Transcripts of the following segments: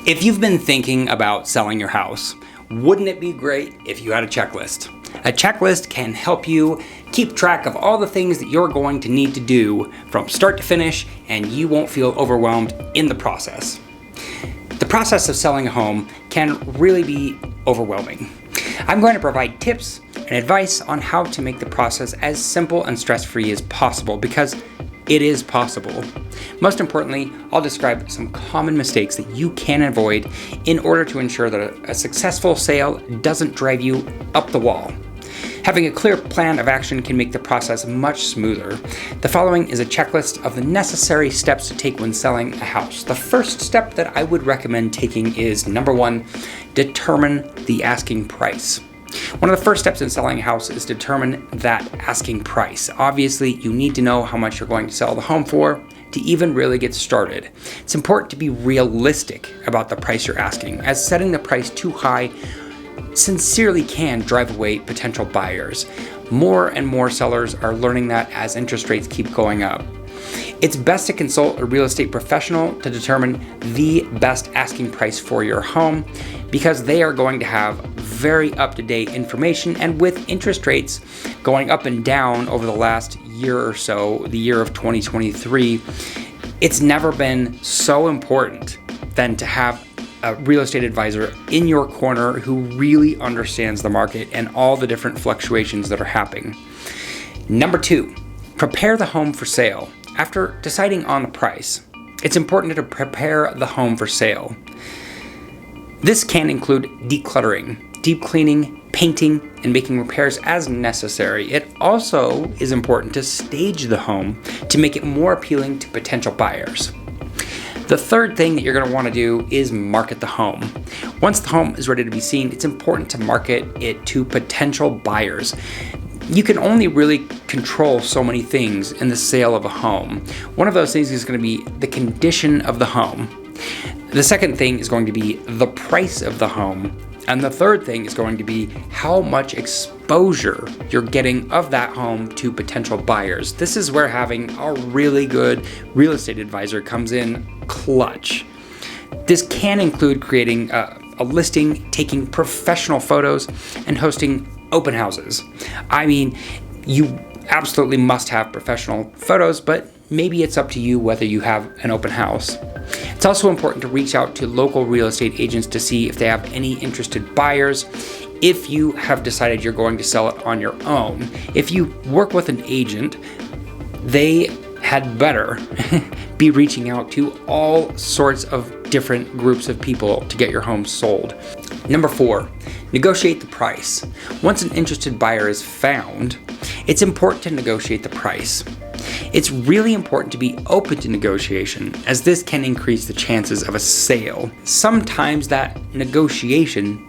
If you've been thinking about selling your house, wouldn't it be great if you had a checklist? A checklist can help you keep track of all the things that you're going to need to do from start to finish, and you won't feel overwhelmed in the process. The process of selling a home can really be overwhelming. I'm going to provide tips and advice on how to make the process as simple and stress-free as possible, because it is possible. Most importantly, I'll describe some common mistakes that you can avoid in order to ensure that a successful sale doesn't drive you up the wall. Having a clear plan of action can make the process much smoother. The following is a checklist of the necessary steps to take when selling a house. The first step that I would recommend taking is number 1, determine the asking price. One of the first steps in selling a house is determine that asking price. Obviously, you need to know how much you're going to sell the home for to even really get started. It's important to be realistic about the price you're asking, as setting the price too high sincerely can drive away potential buyers. More and more sellers are learning that as interest rates keep going up. It's best to consult a real estate professional to determine the best asking price for your home, because they are going to have very up-to-date information. And with interest rates going up and down over the last year or so, the year of 2023, it's never been so important than to have a real estate advisor in your corner who really understands the market and all the different fluctuations that are happening. Number 2, prepare the home for sale. After deciding on the price, it's important to prepare the home for sale. This can include decluttering, deep cleaning, painting, and making repairs as necessary. It also is important to stage the home to make it more appealing to potential buyers. The third thing that you're going to want to do is market the home. Once the home is ready to be seen, it's important to market it to potential buyers. You can only really control so many things in the sale of a home. One of those things is going to be the condition of the home. The second thing is going to be the price of the home. And the third thing is going to be how much exposure you're getting of that home to potential buyers. This is where having a really good real estate advisor comes in clutch. This can include creating a listing, taking professional photos, and hosting open houses. I mean, you absolutely must have professional photos, but maybe it's up to you whether you have an open house. It's also important to reach out to local real estate agents to see if they have any interested buyers. If you have decided you're going to sell it on your own, if you work with an agent, they had better be reaching out to all sorts of different groups of people to get your home sold. Number 4, negotiate the price. Once an interested buyer is found, it's important to negotiate the price. It's really important to be open to negotiation, as this can increase the chances of a sale. Sometimes that negotiation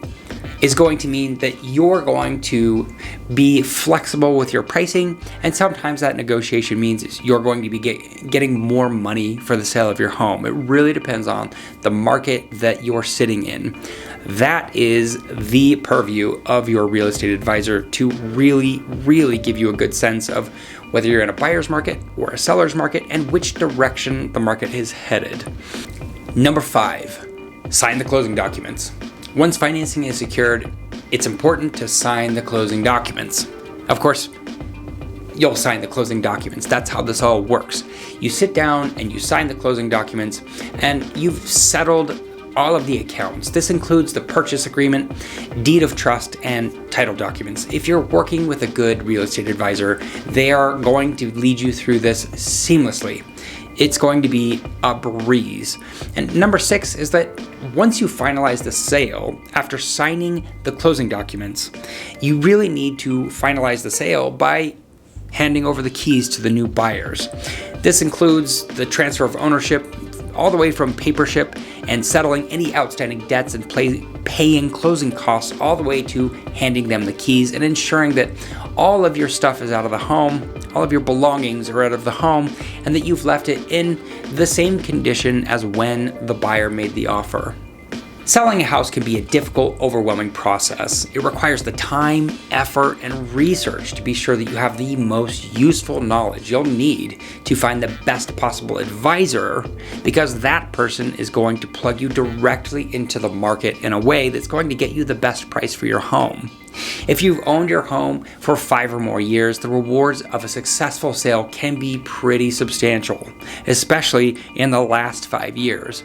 is going to mean that you're going to be flexible with your pricing, and sometimes that negotiation means you're going to be getting more money for the sale of your home. It really depends on the market that you're sitting in. That is the purview of your real estate advisor to really give you a good sense of whether you're in a buyer's market or a seller's market and which direction the market is headed. Number 5, sign the closing documents. Once financing is secured, it's important to sign the closing documents. Of course, you'll sign the closing documents. That's how this all works. You sit down and you sign the closing documents, and you've settled all of the accounts. This includes the purchase agreement, deed of trust, and title documents. If you're working with a good real estate advisor, they are going to lead you through this seamlessly. It's going to be a breeze. And number 6 is that once you finalize the sale, after signing the closing documents, you really need to finalize the sale by handing over the keys to the new buyers. This includes the transfer of ownership, all the way from paper ship and settling any outstanding debts and paying closing costs, all the way to handing them the keys and ensuring that all of your stuff is out of the home, all of your belongings are out of the home, and that you've left it in the same condition as when the buyer made the offer. Selling a house can be a difficult, overwhelming process. It requires the time, effort, and research to be sure that you have the most useful knowledge you'll need to find the best possible advisor, because that person is going to plug you directly into the market in a way that's going to get you the best price for your home. If you've owned your home for 5 or more years, the rewards of a successful sale can be pretty substantial, especially in the last 5 years.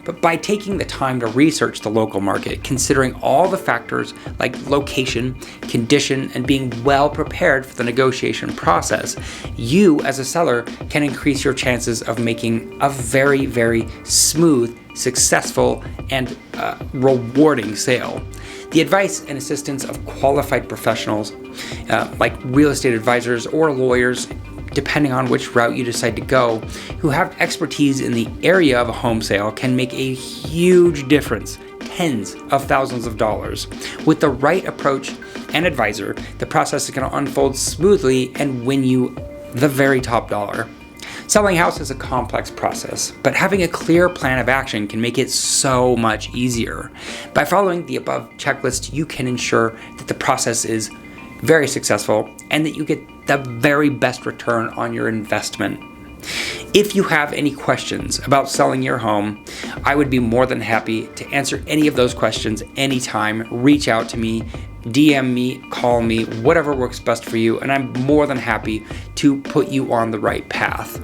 But by taking the time to research the local market, considering all the factors like location, condition, and being well prepared for the negotiation process, you as a seller can increase your chances of making a very, very smooth, successful, and rewarding sale. The advice and assistance of qualified professionals like real estate advisors or lawyers, depending on which route you decide to go, who have expertise in the area of a home sale, can make a huge difference, tens of thousands of dollars. With the right approach and advisor, the process is going to unfold smoothly and win you the very top dollar. Selling a house is a complex process, but having a clear plan of action can make it so much easier. By following the above checklist, you can ensure that the process is very successful and that you get the very best return on your investment. If you have any questions about selling your home, I would be more than happy to answer any of those questions anytime. Reach out to me, DM me, call me, whatever works best for you, and I'm more than happy to put you on the right path.